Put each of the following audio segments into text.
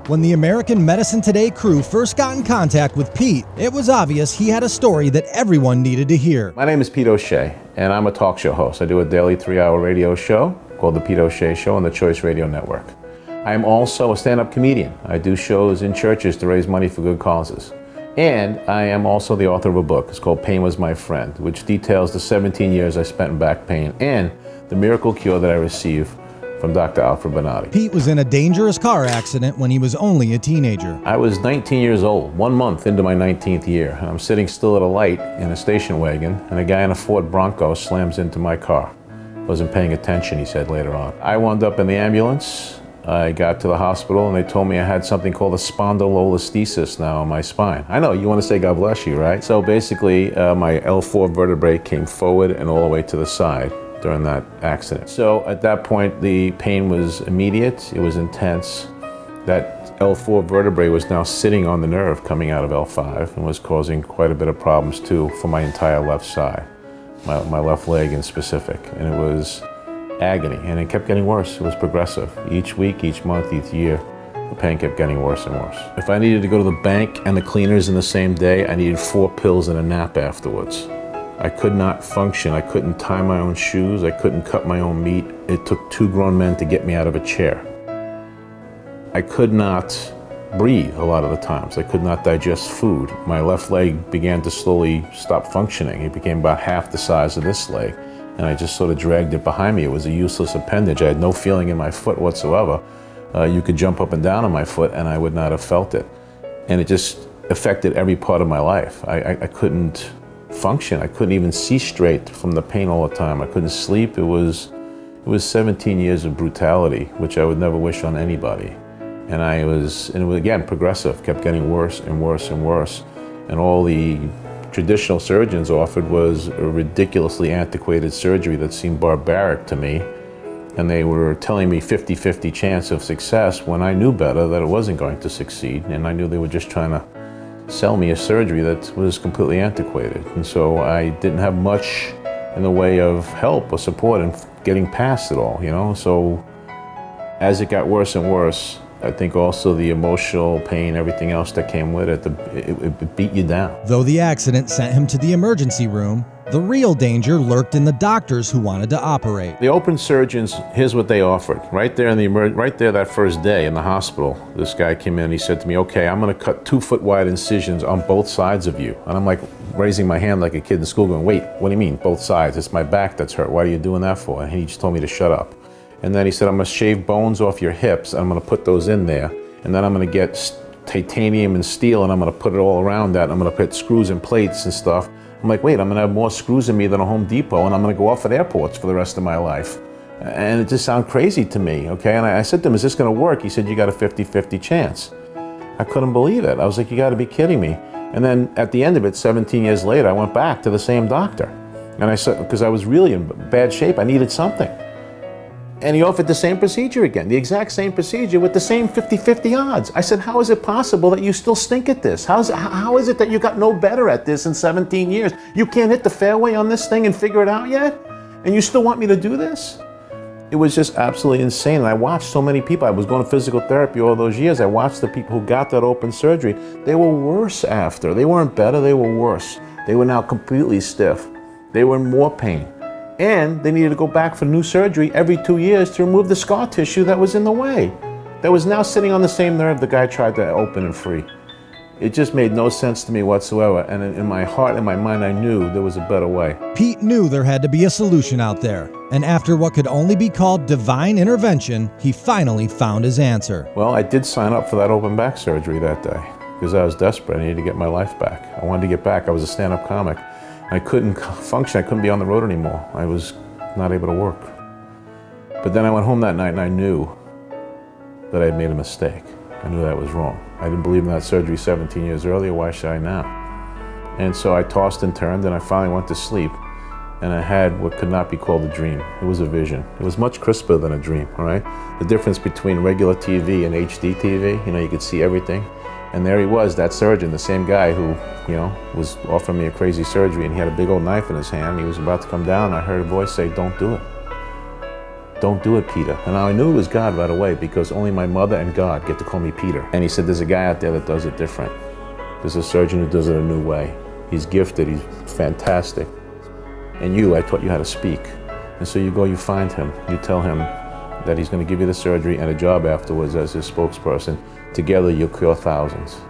When the American Medicine Today crew first got in contact with Pete, it was obvious he had a story that everyone needed to hear. My name is Pete O'Shea, and I'm a talk show host. I do a daily 3-hour radio show called The Pete O'Shea Show on the Choice Radio Network. I am also a stand-up comedian. I do shows in churches to raise money for good causes. And I am also the author of a book. It's called Pain Was My Friend, which details the 17 years I spent in back pain and the miracle cure that I received from Dr. Alfred Bonatti. Pete was in a dangerous car accident when he was only a teenager. I was 19 years old, 1 month into my 19th year. And I'm sitting still at a light in a station wagon, and a guy in a Ford Bronco slams into my car. Wasn't paying attention, he said later on. I wound up in the ambulance. I got to the hospital, and they told me I had something called a spondylolisthesis now in my spine. I know, you want to say God bless you, right? So basically, my L4 vertebrae came forward and all the way to the side during that accident. So at that point, the pain was immediate, it was intense. That L4 vertebrae was now sitting on the nerve coming out of L5 and was causing quite a bit of problems too for my entire left side, my left leg in specific. And it was agony, and it kept getting worse. It was progressive. Each week, each month, each year, the pain kept getting worse and worse. If I needed to go to the bank and the cleaners in the same day, I needed 4 pills and a nap afterwards. I could not function. I couldn't tie my own shoes. I couldn't cut my own meat. It took 2 grown men to get me out of a chair. I could not breathe a lot of the times. I could not digest food. My left leg began to slowly stop functioning. It became about half the size of this leg, and I just sort of dragged it behind me. It was a useless appendage. I had no feeling in my foot whatsoever. You could jump up and down on my foot, and I would not have felt it. And it just affected every part of my life. I couldn't function. I couldn't even see straight from the pain all the time. I couldn't sleep. It was 17 years of brutality, which I would never wish on anybody. And it was again progressive, kept getting worse and worse and worse. And all the traditional surgeons offered was a ridiculously antiquated surgery that seemed barbaric to me. And they were telling me 50-50 chance of success when I knew better that it wasn't going to succeed. And I knew they were just trying to sell me a surgery that was completely antiquated. And so I didn't have much in the way of help or support in getting past it all, you know? So as it got worse and worse, I think also the emotional pain, everything else that came with it, it beat you down. Though the accident sent him to the emergency room, the real danger lurked in the doctors who wanted to operate. The open surgeons, here's what they offered. Right there that first day in the hospital, this guy came in and he said to me, okay, I'm gonna cut 2-foot wide incisions on both sides of you. And I'm like raising my hand like a kid in school going, wait, what do you mean, both sides? It's my back that's hurt. Why are you doing that for? And he just told me to shut up. And then he said, I'm gonna shave bones off your hips, and I'm gonna put those in there. And then I'm gonna get titanium and steel, and I'm gonna put it all around that. I'm gonna put screws and plates and stuff. I'm like, wait, I'm gonna have more screws in me than a Home Depot, and I'm gonna go off at airports for the rest of my life. And it just sounded crazy to me, okay? And I said to him, is this gonna work? He said, you got a 50-50 chance. I couldn't believe it. I was like, you gotta be kidding me. And then at the end of it, 17 years later, I went back to the same doctor. And I said, because I was really in bad shape, I needed something. And he offered the same procedure again, the exact same procedure with the same 50-50 odds. I said, how is it possible that you still stink at this? How is it that you got no better at this in 17 years? You can't hit the fairway on this thing and figure it out yet? And you still want me to do this? It was just absolutely insane. And I watched so many people. I was going to physical therapy all those years. I watched the people who got that open surgery. They were worse after. They weren't better, they were worse. They were now completely stiff. They were in more pain. And they needed to go back for new surgery every 2 years to remove the scar tissue that was in the way, that was now sitting on the same nerve the guy tried to open and free. It just made no sense to me whatsoever, and in my heart and my mind I knew there was a better way. Pete knew there had to be a solution out there, and after what could only be called divine intervention, he finally found his answer. Well, I did sign up for that open back surgery that day, because I was desperate. I needed to get my life back. I wanted to get back. I was a stand-up comic. I couldn't function. I couldn't be on the road anymore. I was not able to work. But then I went home that night and I knew that I had made a mistake. I knew that was wrong. I didn't believe in that surgery 17 years earlier. Why should I now? And so I tossed and turned, and I finally went to sleep. And I had what could not be called a dream. It was a vision. It was much crisper than a dream, all right? The difference between regular TV and HD TV, you could see everything. And there he was, that surgeon, the same guy who, was offering me a crazy surgery, and he had a big old knife in his hand. He was about to come down, and I heard a voice say, don't do it. don't do it, Peter. And I knew it was God right away because only my mother and God get to call me Peter. And he said, there's a guy out there that does it different. There's a surgeon who does it a new way. He's gifted, he's fantastic. And I taught you how to speak. And so you go, you find him, you tell him that he's going to give you the surgery and a job afterwards as his spokesperson. Together you'll cure thousands.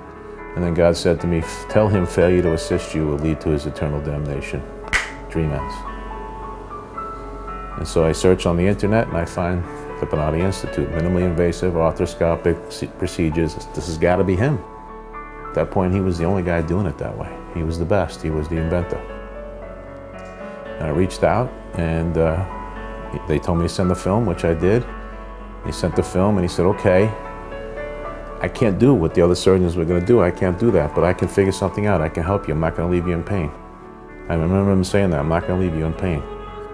And then God said to me, tell him failure to assist you will lead to his eternal damnation. Dream ends. And so I search on the internet and I find the Bonatti Institute, minimally invasive arthroscopic procedures. This has got to be him. At that point, he was the only guy doing it that way. He was the best. He was the inventor. And I reached out and they told me to send the film, which I did. He sent the film and he said, okay, I can't do what the other surgeons were going to do. I can't do that, but I can figure something out. I can help you. I'm not going to leave you in pain. I remember him saying that, I'm not going to leave you in pain.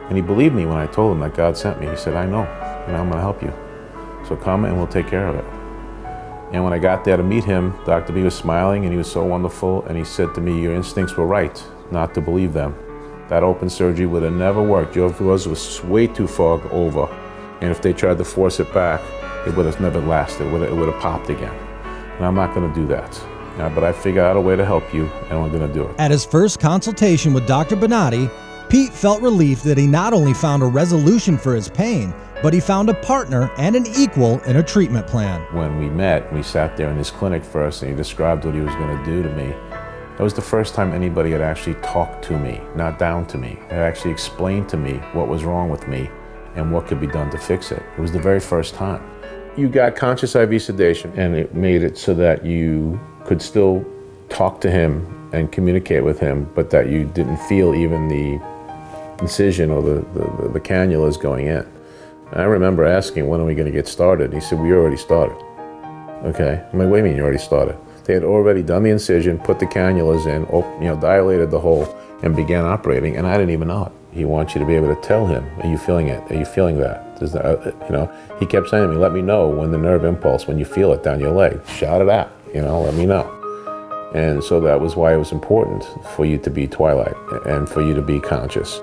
And he believed me when I told him that God sent me. He said, I know, and I'm going to help you. So come and we'll take care of it. And when I got there to meet him, Dr. B was smiling and he was so wonderful. And he said to me, your instincts were right not to believe them. That open surgery would have never worked. Yours was way too far over. And if they tried to force it back, it would have never lasted. It would have popped again. And I'm not going to do that. But I figured out a way to help you, and I'm going to do it. At his first consultation with Dr. Bonatti, Pete felt relief that he not only found a resolution for his pain, but he found a partner and an equal in a treatment plan. When we met, we sat there in his clinic first, and he described what he was going to do to me. That was the first time anybody had actually talked to me, not down to me. Had actually explained to me what was wrong with me and what could be done to fix it. It was the very first time. You got conscious IV sedation, and it made it so that you could still talk to him and communicate with him, but that you didn't feel even the incision or the cannulas going in. And I remember asking, when are we going to get started? He said, we already started. Okay, I'm like, what do you mean you already started? They had already done the incision, put the cannulas in, dilated the hole, and began operating, and I didn't even know it. He wants you to be able to tell him, are you feeling it? Are you feeling that? Does that, he kept saying to me, let me know when the nerve impulse, when you feel it down your leg, shout it out, let me know. And so that was why it was important for you to be twilight and for you to be conscious.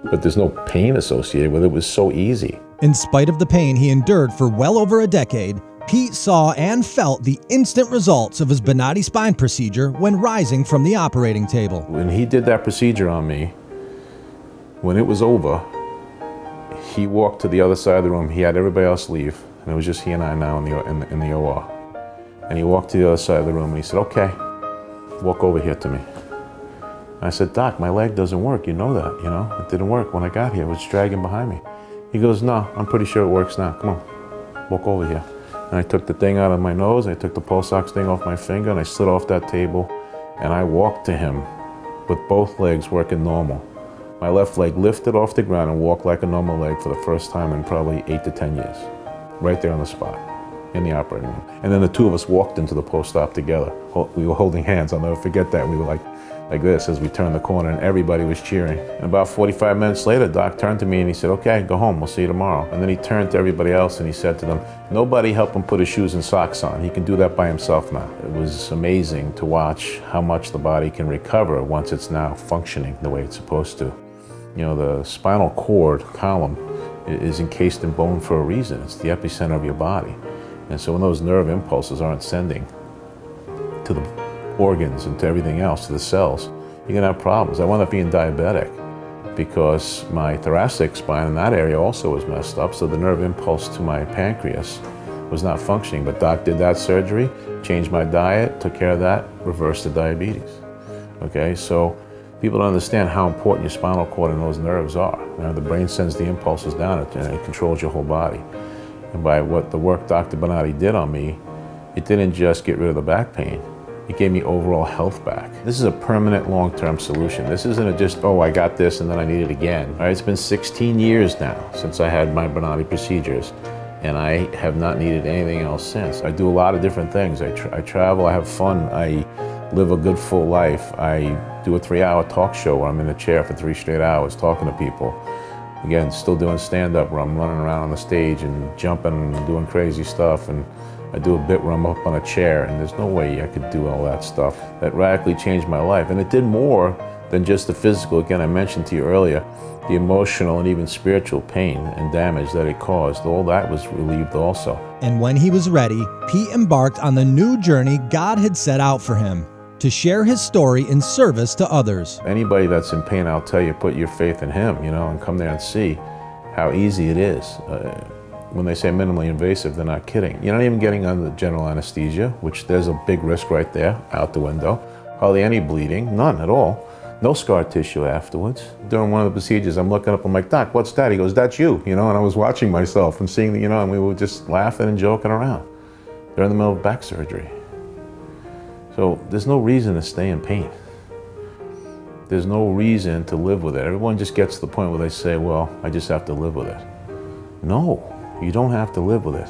But there's no pain associated with it. It was so easy. In spite of the pain he endured for well over a decade, Pete saw and felt the instant results of his Bonatti spine procedure when rising from the operating table. When he did that procedure on me, when it was over, he walked to the other side of the room. He had everybody else leave, and it was just he and I now in the OR. And he walked to the other side of the room and he said, okay, walk over here to me. And I said, Doc, my leg doesn't work. You know that, It didn't work when I got here. It was dragging behind me. He goes, no, I'm pretty sure it works now. Come on, walk over here. And I took the thing out of my nose, I took the Postop thing off my finger, and I slid off that table, and I walked to him with both legs working normal. My left leg lifted off the ground and walked like a normal leg for the first time in probably 8 to 10 years. Right there on the spot, in the operating room. And then the two of us walked into the post-op together. We were holding hands, I'll never forget that. We were like this as we turned the corner, and everybody was cheering. And about 45 minutes later, Doc turned to me and he said, okay, go home, we'll see you tomorrow. And then he turned to everybody else and he said to them, nobody help him put his shoes and socks on. He can do that by himself now. It was amazing to watch how much the body can recover once it's now functioning the way it's supposed to. The spinal cord column is encased in bone for a reason. It's the epicenter of your body. And so when those nerve impulses aren't sending to the organs and to everything else, to the cells, you're gonna have problems. I wound up being diabetic because my thoracic spine in that area also was messed up, so the nerve impulse to my pancreas was not functioning. But Doc did that surgery, changed my diet, took care of that, reversed the diabetes. Okay, so people don't understand how important your spinal cord and those nerves are. The brain sends the impulses down and it controls your whole body. And by the work Dr. Bonatti did on me, it didn't just get rid of the back pain, it gave me overall health back. This is a permanent long-term solution. This isn't just, oh, I got this and then I need it again. All right, it's been 16 years now since I had my Bonatti procedures, and I have not needed anything else since. I do a lot of different things. I travel, I have fun, I live a good full life. I do a 3-hour talk show where I'm in a chair for 3 straight hours talking to people. Again, still doing stand-up where I'm running around on the stage and jumping and doing crazy stuff. And I do a bit where I'm up on a chair, and there's no way I could do all that stuff. That radically changed my life. And it did more than just the physical. Again, I mentioned to you earlier, The emotional and even spiritual pain and damage that it caused, all that was relieved also. And when he was ready, Pete embarked on the new journey God had set out for him, to share his story in service to others. Anybody that's in pain, I'll tell you, put your faith in him, and come there and see how easy it is. When they say minimally invasive, they're not kidding. You're not even getting under general anesthesia, which there's a big risk right there, out the window. Hardly any bleeding, none at all. No scar tissue afterwards. During one of the procedures, I'm looking up, I'm like, Doc, what's that? He goes, that's you, and I was watching myself and seeing, and we were just laughing and joking around. They're in the middle of back surgery. So there's no reason to stay in pain. There's no reason to live with it. Everyone just gets to the point where they say, well, I just have to live with it. No, you don't have to live with it.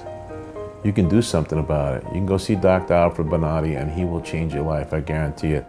You can do something about it. You can go see Dr. Alfred Bonatti and he will change your life, I guarantee it.